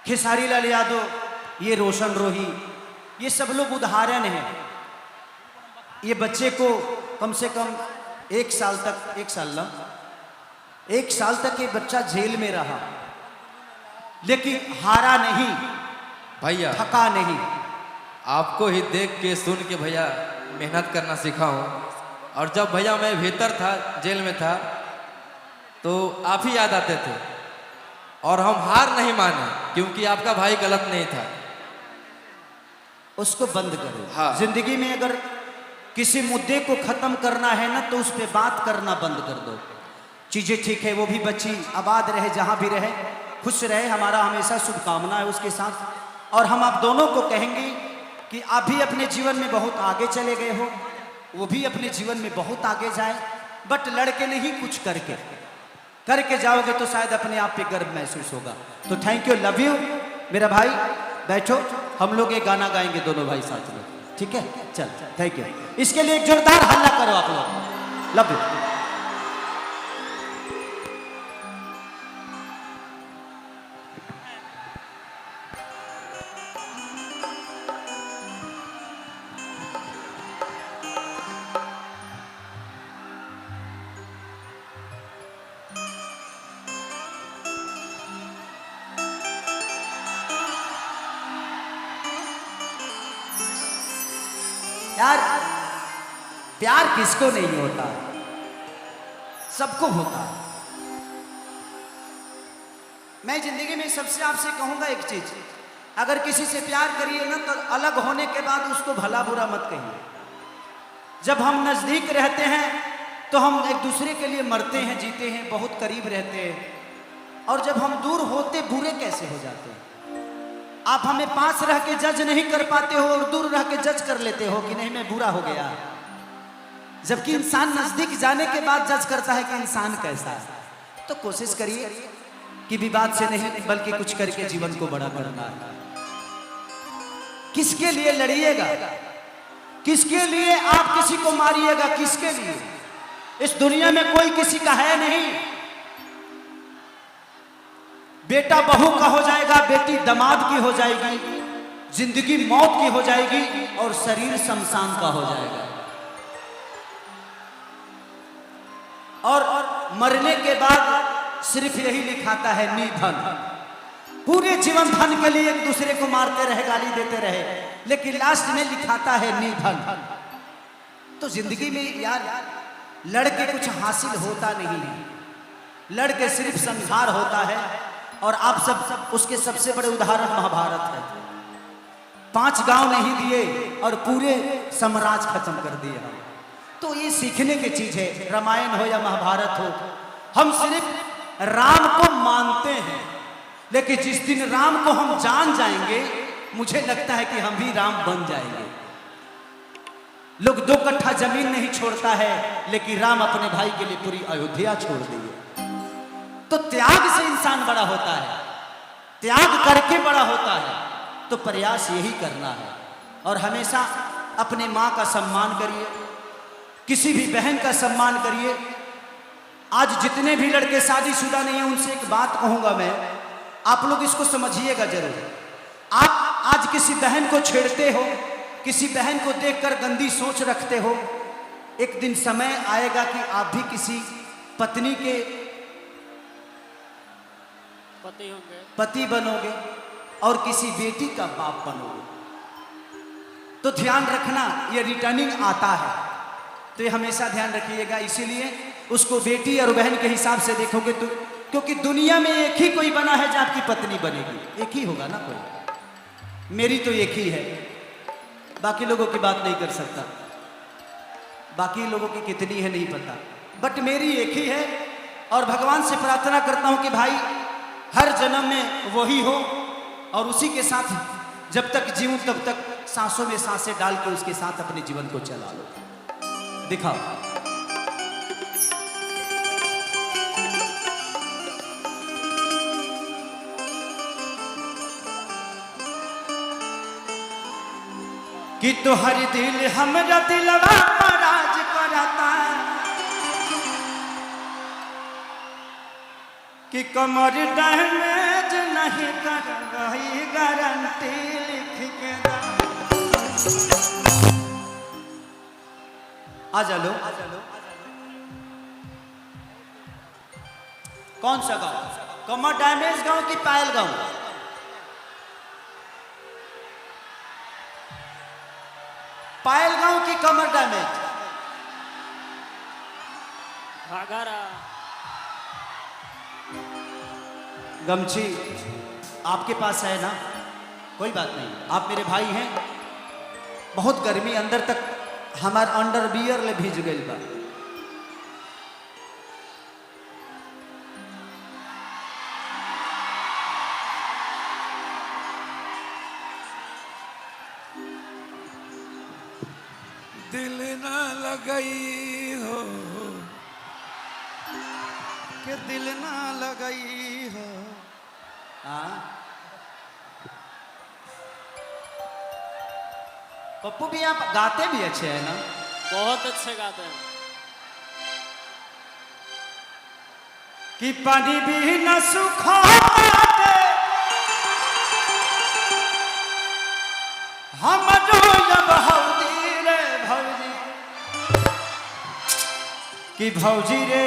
खेसारी लाल यादव, ये रोशन रोही, ये सब लोग उदाहरण हैं। ये बच्चे को कम से कम 1 साल तक, 1 साल तक ये बच्चा जेल में रहा, लेकिन हारा नहीं भैया, थका नहीं। आपको ही देख के सुन के भैया मेहनत करना सीखा हूँ। और जब भैया मैं भीतर था, जेल में था, तो आप ही याद आते थे और हम हार नहीं माने, क्योंकि आपका भाई गलत नहीं था। उसको बंद करो। हाँ। जिंदगी में अगर किसी मुद्दे को खत्म करना है ना, तो उस पर बात करना बंद कर दो। चीजें ठीक है, वो भी बच्ची आबाद रहे, जहां भी रहे खुश रहे, हमारा हमेशा शुभकामना है उसके साथ। और हम आप दोनों को कहेंगे कि आप भी अपने जीवन में बहुत आगे चले गए हो, वो भी अपने जीवन में बहुत आगे जाए, बट लड़के नहीं, कुछ करके जाओगे तो शायद अपने आप पे गर्व महसूस होगा। तो थैंक यू, लव यू मेरा भाई। बैठो, हम लोग एक गाना गाएंगे दोनों भाई साथ में, ठीक है? चल, थैंक यू। इसके लिए एक जोरदार हल्ला करो आप लोग। Love you. यार, प्यार किसको नहीं होता, सबको होता है। मैं जिंदगी में सबसे आपसे कहूंगा एक चीज, अगर किसी से प्यार करिए ना, तो अलग होने के बाद उसको भला बुरा मत कहिए। जब हम नजदीक रहते हैं तो हम एक दूसरे के लिए मरते हैं, जीते हैं, बहुत करीब रहते हैं। और जब हम दूर होते, बुरे कैसे हो जाते हैं। आप हमें पास रह के जज नहीं कर पाते हो और दूर रह के जज कर लेते हो कि नहीं मैं बुरा हो गया, जबकि इंसान नजदीक जाने के बाद जज करता है कि इंसान कैसा है। तो कोशिश करिए कि विवाद से नहीं, बल्कि कुछ करके जीवन को बड़ा करना है। किसके लिए लड़िएगा, किसके लिए आप किसी को मारिएगा, किसके लिए? इस दुनिया में कोई किसी का है नहीं। बेटा बहू का हो जाएगा, बेटी दामाद की हो जाएगी, जिंदगी मौत की हो जाएगी और शरीर शमशान का हो जाएगा। और मरने के बाद सिर्फ यही लिखाता है निधन। पूरे जीवन धन के लिए एक दूसरे को मारते रहे, गाली देते रहे, लेकिन लास्ट में लिखाता है निधन। तो जिंदगी में यार लड़के कुछ हासिल होता नहीं है, लड़के सिर्फ संहार होता है। और आप सब उसके सबसे बड़े उदाहरण महाभारत है। 5 गांव नहीं दिए और पूरे साम्राज्य खत्म कर दिया। तो ये सीखने की चीज है, रामायण हो या महाभारत हो। हम सिर्फ राम को मानते हैं, लेकिन जिस दिन राम को हम जान जाएंगे, मुझे लगता है कि हम भी राम बन जाएंगे। लोग 2 कट्ठा जमीन नहीं छोड़ता है, लेकिन राम अपने भाई के लिए पूरी अयोध्या छोड़ दिए। तो त्याग से इंसान बड़ा होता है, त्याग करके बड़ा होता है। तो प्रयास यही करना है। और हमेशा अपने माँ का सम्मान करिए, किसी भी बहन का सम्मान करिए। आज जितने भी लड़के शादीशुदा नहीं है, उनसे एक बात कहूंगा मैं, आप लोग इसको समझिएगा जरूर। आप आज किसी बहन को छेड़ते हो, किसी बहन को देखकर गंदी सोच रखते हो, एक दिन समय आएगा कि आप भी किसी पत्नी के पति बनोगे और किसी बेटी का बाप बनोगे। तो ध्यान रखना, ये रिटर्निंग आता है, तो ये हमेशा ध्यान रखिएगा। इसीलिए उसको बेटी और बहन के हिसाब से देखोगे तो, क्योंकि दुनिया में एक ही कोई बना है जो आपकी पत्नी बनेगी, एक ही होगा ना कोई। मेरी तो एक ही है, बाकी लोगों की बात नहीं कर सकता, बाकी लोगों की कितनी है नहीं पता, बट मेरी एक ही है। और भगवान से प्रार्थना करता हूं कि भाई हर जन्म में वही हो, और उसी के साथ जब तक जीऊं तब तक सांसों में सांसें डाल के उसके साथ अपने जीवन को चला लो। दिखाओ। कि तुहर दिल हमरा दिलवा पर राज करता, कि कमर डैमेज नहीं कर रही आ जा लो। कौन सा गाँव? कमर डैमेज गाँव की पायल गाँव? पायल गाँव की कमर डैमेज? घाघरा। गमछी आपके पास है ना? कोई बात नहीं, आप मेरे भाई हैं। बहुत गर्मी, अंदर तक हमार अंडरवियर ले भीज गई बा। दिल ना लगई हो के दिल ना लगई हो। हाँ पप्पू भी आप गाते भी अच्छे हैं ना? बहुत अच्छे गाते हैं। कि पानी भी न सुखाते हम जो जब हौदी रे भौजी, कि भौजी रे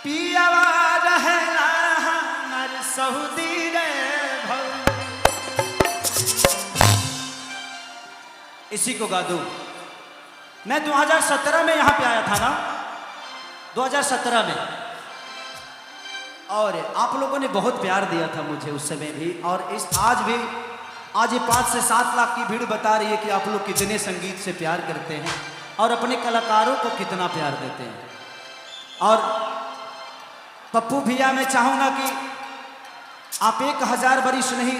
पियावा रहना हमर सऊदी रे भौजी। इसी को गा दूं। मैं 2017 में यहां पे आया था ना, 2017 में, और आप लोगों ने बहुत प्यार दिया था मुझे उस समय भी, और इस आज भी। आज ये 5 से 7 लाख की भीड़ बता रही है कि आप लोग कितने संगीत से प्यार करते हैं और अपने कलाकारों को कितना प्यार देते हैं। और पप्पू भैया, मैं चाहूंगा कि आप 1000 बरिस नहीं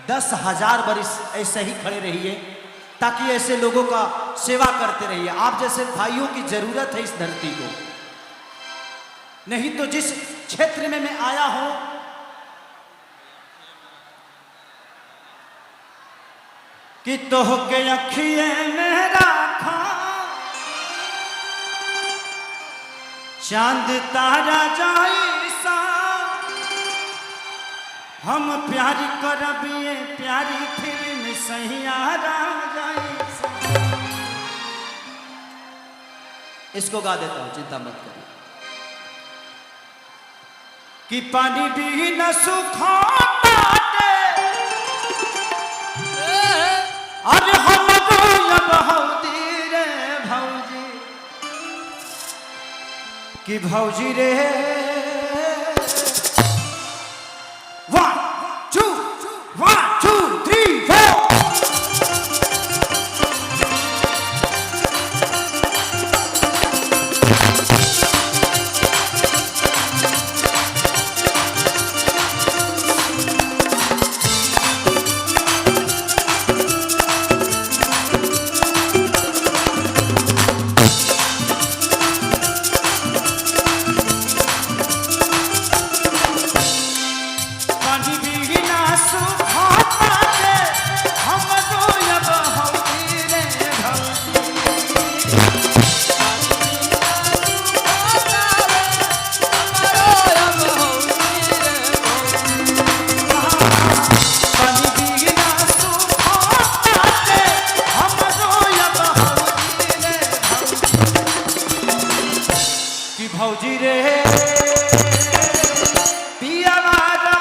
10,000 बरिस ऐसे ही खड़े रहिए, ताकि ऐसे लोगों का सेवा करते रहिए। आप जैसे भाइयों की जरूरत है इस धरती को। नहीं तो जिस क्षेत्र में मैं आया हूं, कि तोह के अखिए में राखा चांद तारा जाइसा, हम प्यारी करबिए प्यारी फिल्म सहियारा जाइसा। इसको गा देता हूं, चिंता मत करिए। कि पानी भी न सुखाते अरे हम अब हौदी रे भौजी, कि भौजी रे 1 2 1 2 3 4। भौजी रे पिया वाला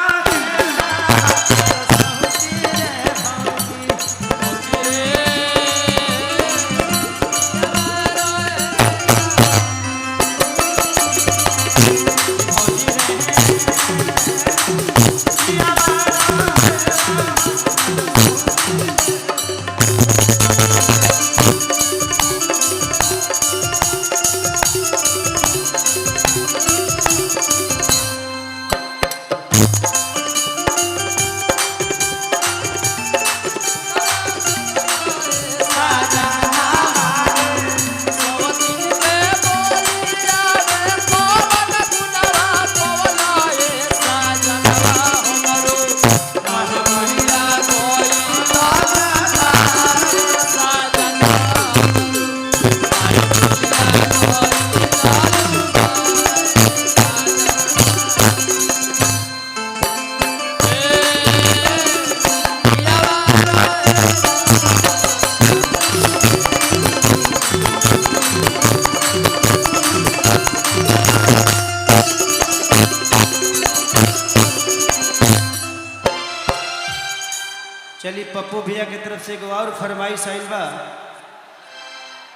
चलिए पप्पू भैया की तरफ से एक और फरमाइश आइल बा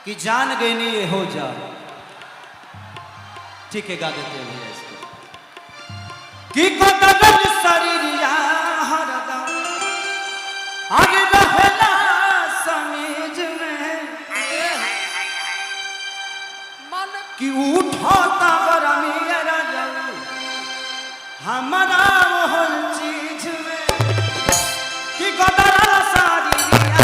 कि जान गई नहीं ये हो जा। ठीक है, गा देते हैं भैया इसको। कि कदगल शरीरिया हरदम आगे रहला समीज में कि उठाता गरमी रजल हमारा वो चीज में कि गदरल शरीरिया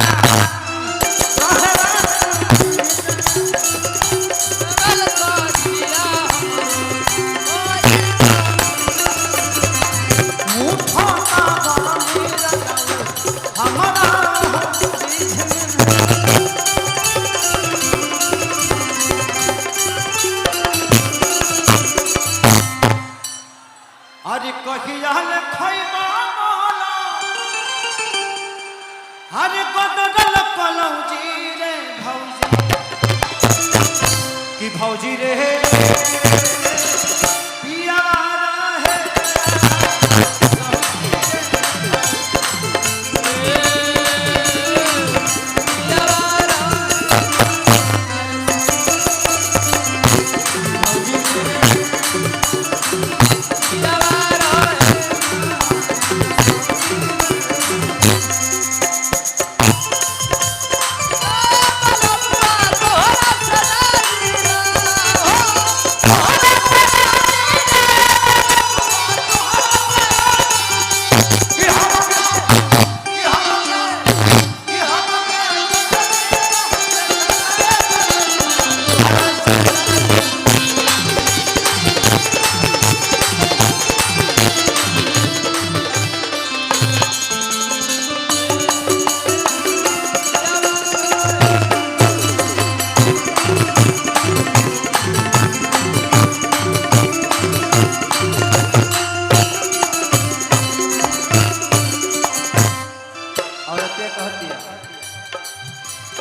अरे कहिया ले खैबा मोला अरे कदगल कलौजी रे भौजी कि भौजी रे पियारा है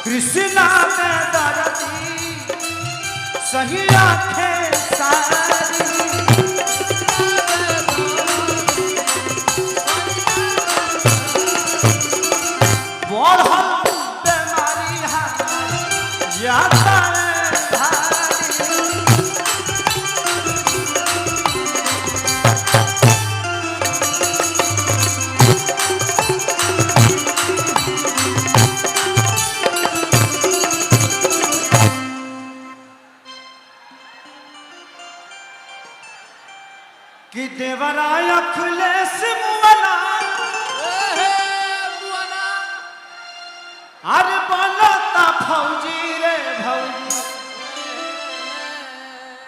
कृष्णा में दरदी सही आंखें सारी बढ़ल बीमारी है जाता कि देवराय अखिलेश मुअना अरे बनता फौजी रे भौजी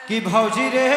कि भौजी रे